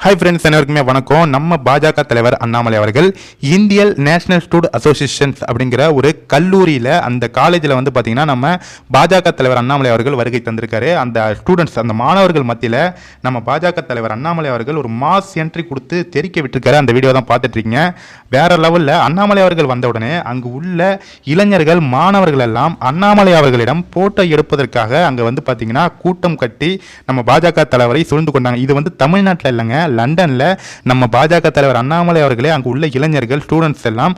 Hi friends, அனைவருக்குமே வணக்கம். நம்ம பாஜக தலைவர் அண்ணாமலை அவர்கள் இந்தியன் நேஷனல் ஸ்டூடெண்ட் அசோசியேஷன்ஸ் அப்படிங்கிற ஒரு கல்லூரியில், அந்த காலேஜில் வந்து பார்த்திங்கன்னா நம்ம பாஜக தலைவர் அண்ணாமலை அவர்கள் வருகை தந்திருக்காரு. அந்த ஸ்டூடெண்ட்ஸ், அந்த மாணவர்கள் மத்தியில் நம்ம பாஜக தலைவர் அண்ணாமலை அவர்கள் ஒரு மாஸ் என்ட்ரி கொடுத்து தெரிக்க விட்டுருக்காரு. அந்த வீடியோ தான் பார்த்துட்ருக்கீங்க. வேறு லெவலில் அண்ணாமலை அவர்கள் வந்த உடனே அங்கு உள்ள இளைஞர்கள், மாணவர்கள் எல்லாம் அண்ணாமலை அவர்களிடம் போட்டோ எடுப்பதற்காக அங்கே வந்து பார்த்திங்கன்னா கூட்டம் கட்டி நம்ம பாஜக தலைவரை சூழ்ந்து கொண்டாங்க. இது வந்து தமிழ்நாட்டில் இல்லைங்க, லண்டன்ல நம்ம பாஜக தலைவர் அண்ணாமலை அவர்களே அங்கு உள்ள இளைஞர்கள், ஸ்டூடெண்ட்ஸ் எல்லாம்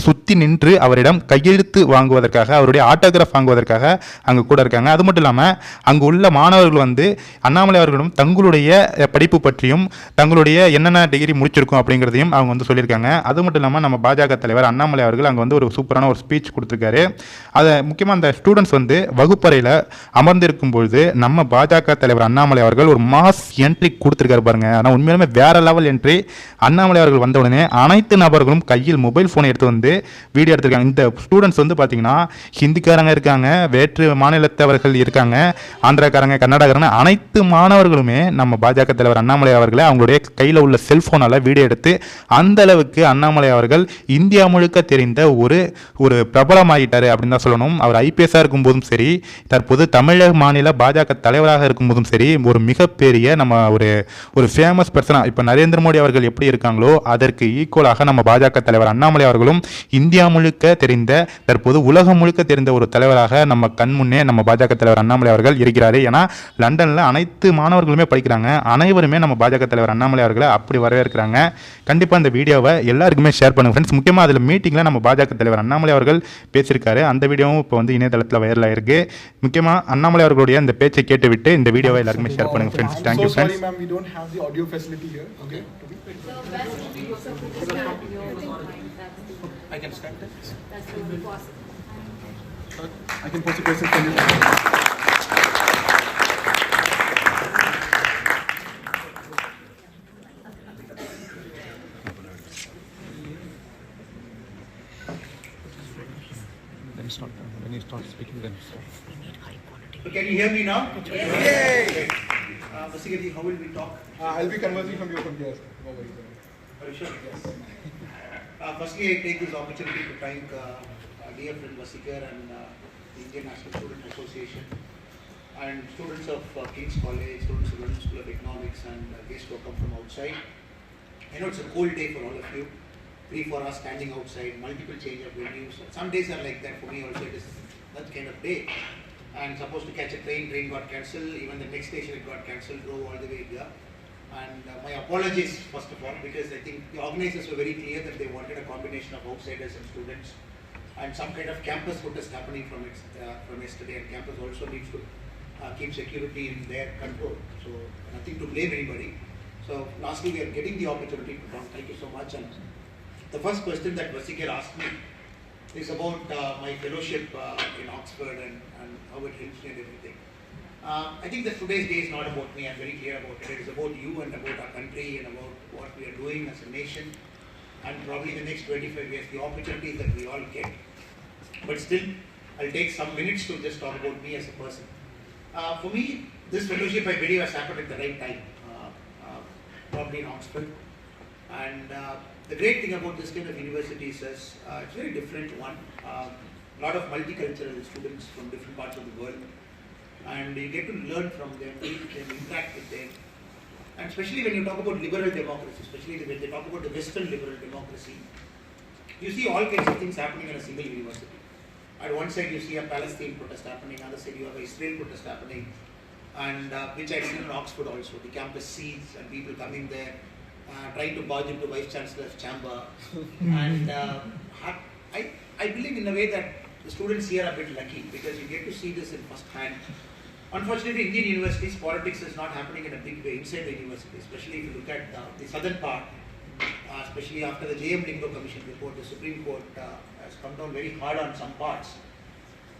சுத்தி நின்று அவரிடம் கையெழுத்து வாங்குவதற்காக, அவருடைய ஆட்டோகிராஃப் வாங்குவதற்காக அங்கு கூட இருக்காங்க. அது மட்டும் இல்லாமல் அங்கு உள்ள மாணவர்கள் வந்து அண்ணாமலை அவர்களிடம் தங்களுடைய படிப்பு பற்றியும் தங்களுடைய என்னென்ன டிகிரி முடிச்சிருக்கும் அப்படிங்கிறதையும் அவங்க வந்து சொல்லியிருக்காங்க. அது மட்டும் இல்லாமல் நம்ம பாஜக தலைவர் அண்ணாமலை அவர்கள் அங்கே வந்து ஒரு சூப்பரான ஒரு ஸ்பீச் கொடுத்துருக்காரு. அதை முக்கியமாக அந்த ஸ்டூடெண்ட்ஸ் வந்து வகுப்பறையில் அமர்ந்திருக்கும் பொழுது நம்ம பாஜக தலைவர் அண்ணாமலை அவர்கள் ஒரு மாஸ் என்ட்ரி கொடுத்துருக்காரு பாருங்க. ஆனால் உண்மையிலுமே வேற லெவல் என்ட்ரி. அண்ணாமலை அவர்கள் வந்த உடனே அனைத்து நபர்களும் கையில் மொபைல் ஃபோனை எடுத்து வந்து வீடியோ எடுத்திருக்காங்க. இந்த ஸ்டூடெண்ட்ஸ் வந்து பார்த்தீங்கன்னா ஹிந்திக்காரங்க இருக்காங்க, வேற்று மாநிலத்தவர்கள் இருக்காங்க, ஆந்திராக்காரங்க, கர்நாடகாரங்க, அனைத்து மாணவர்களுமே நம்ம பாஜக தலைவர் அண்ணாமலை அவர்களை அவங்களுடைய கையில் உள்ள செல்ஃபோனால் வீடியோ எடுத்து அந்த அளவுக்கு அண்ணாமலை அவர்கள் இந்தியா முழுக்க தெரிந்த ஒரு பிரபலமாகிட்டார் அப்படின்னு தான் சொல்லணும். அவர் ஐபிஎஸ்ஸாக இருக்கும்போதும் சரி, தற்போது தமிழக மாநில பாஜக தலைவராக இருக்கும்போதும் சரி, ஒரு மிகப்பெரிய நம்ம ஒரு ஃபேமஸ் பர்சனாக இப்போ நரேந்திர மோடி அவர்கள் எப்படி இருக்காங்களோ அதற்கு ஈக்குவலாக நம்ம பாஜக தலைவர் அண்ணாமலை அவர்களும் இந்தியா முழுக்க தெரிந்த, தற்போது உலகம் முழுக்க தெரிந்த ஒரு தலைவராக நம்ம கண் முன்னே நம்ம பாஜக தலைவர் அண்ணாமலை அவர்கள் இருக்கிறாரு. ஏன்னா லண்டனில் அனைத்து மாணவர்களுமே படிக்கிறாங்க, அனைவருமே நம்ம பாஜக தலைவர் அண்ணாமலை அவர்களை அப்படி வரவேற்கிறாங்க. கண்டிப்பாக இந்த வீடியோவை எல்லாருக்குமே ஷேர் பண்ணுங்க ஃப்ரெண்ட்ஸ். முக்கியமாக அதில் மீட்டிங்கில் நம்ம பாஜக தலைவர் அண்ணாமலை அவர்கள் பேசியிருக்காரு. அந்த வீடியோவும் இப்போ வந்து இணையதளத்தில் வைரலாக இருக்கு. முக்கியமாக அண்ணாமலை அவர்களுடைய இந்த பேச்சை கேட்டுவிட்டு இந்த வீடியோவை எல்லாருக்குமே ஷேர் பண்ணுங்க friends. Thank you friends. The audio facility here. Okay. I can start it. That's really possible. I can pose a question for you. When you start speaking, then start. Can you hear me now? Yay! Basically, how will we talk? I'll be conversing from here. No worries. Are you sure? Yes. Firstly, I take this opportunity to thank dear friend Vasikar and the Indian National Student Association and students of King's College, students of London School of Economics, and guests who have come from outside. I know it's a cold day for all of you. 3-4 hours standing outside, multiple change of venues. Some days are like that for me also. It is that kind of day. And supposed to catch a train got cancelled. Even the next station it got cancelled. Drove all the way here. And my apologies first of all, because I think the organizers were very clear that they wanted a combination of outsiders and students, and some kind of campus protest happening from yesterday. And campus also needs to keep security in their control. So nothing to blame anybody. So lastly, we are getting the opportunity to talk. Thank you so much. And the first question that Vasikar asked me is about my fellowship in Oxford and how it helps me and everything. I think that today's day is not about me. I'm very clear about it. It is about you and about our country and about what we are doing as a nation, and probably the next 25 years, the opportunities that we all get. But still, I'll take some minutes to just talk about me as a person. For me, this fellowship, I believe, has happened at the right time, probably in Oxford. And the great thing about this kind of universities is it's very different one. A lot of multicultural students from different parts of the world, and you get to learn from them, meet them, interact with them. And especially when you talk about liberal democracy, especially when they talk about the Western liberal democracy, you see all kinds of things happening in a single university. At one side you see a Palestine protest happening, other side you have a Israel protest happening, and which I seen in Oxford also. The campus seats and people coming there, trying to barge into Vice Chancellor's chamber. And I believe in a way that the students here are a bit lucky, because you get to see this in first hand. Unfortunately, Indian universities, politics is not happening in a big way inside the university, especially if you look at the southern part, especially after the J.M. Lingo Commission report. The Supreme Court has come down very hard on some parts,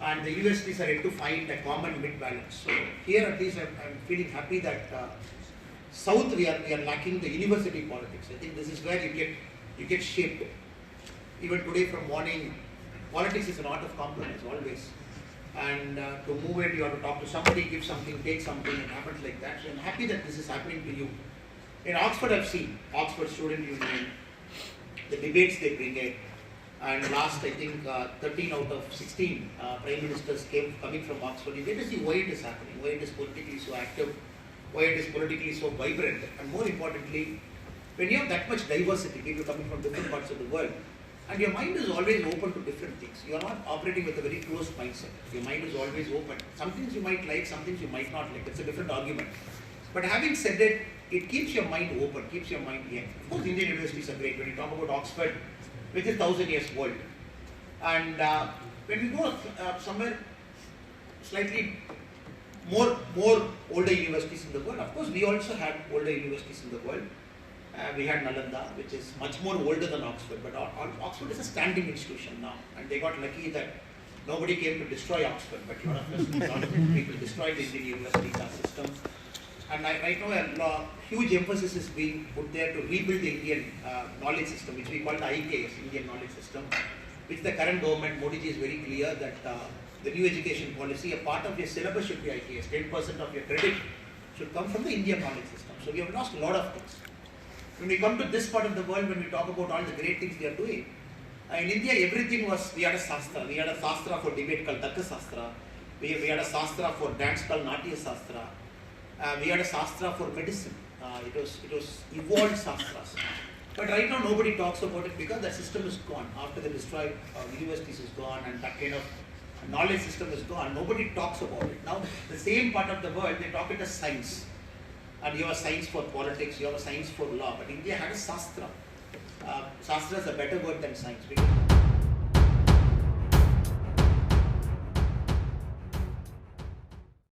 and the universities are yet to find a common mid-balance. So here at least I'm feeling happy that south we are lacking the university politics. I think this is where you get shaped. Even today from morning, politics is an art of compromise always. And to move it, you have to talk to somebody, give something, take something. It happens like that. So I'm happy that this is happening to you. In Oxford, I've seen Oxford Student Union, the debates they bring in, and last I think 13 out of 16 prime ministers coming from Oxford. You get to see why it is happening, why it is politically so active, why it is politically so vibrant, and more importantly, when you have that much diversity, people coming from different parts of the world, and your mind is always open to different things. You are not operating with a very closed mindset. Your mind is always open. Some things you might like, some things you might not like. It's a different argument. But having said it, it keeps your mind open, keeps your mind young. Of course, Indian universities are great. When you talk about Oxford, which is 1,000 years old, and when we go somewhere slightly more older universities in the world, of course, we also had older universities in the world. We had Nalanda, which is much more older than Oxford, but Oxford is a standing institution now, and they got lucky that nobody came to destroy Oxford, but a lot of people destroyed the Indian university system. And right now a huge emphasis is being put there to rebuild the Indian knowledge system, which we call the IKS, Indian knowledge system, which the current government, Modi ji, is very clear that the new education policy, a part of your syllabus should be IKS, 10% of your credit should come from the Indian knowledge system. So we have lost a lot of things. When we come to this part of the world, when we talk about all the great things they are doing, in India everything was, we had a sastra. We had a sastra for debate called Tarka Sastra. We had a sastra for dance called Natya Sastra. We had a sastra for medicine. It was evolved sastras. But right now nobody talks about it because that system is gone. After the destroyed universities is gone and that kind of knowledge system is gone, nobody talks about it. Now the same part of the world, they talk it as science. And you have a science for politics, you have a science for law. But India had a sastra. Sastra is a better word than science.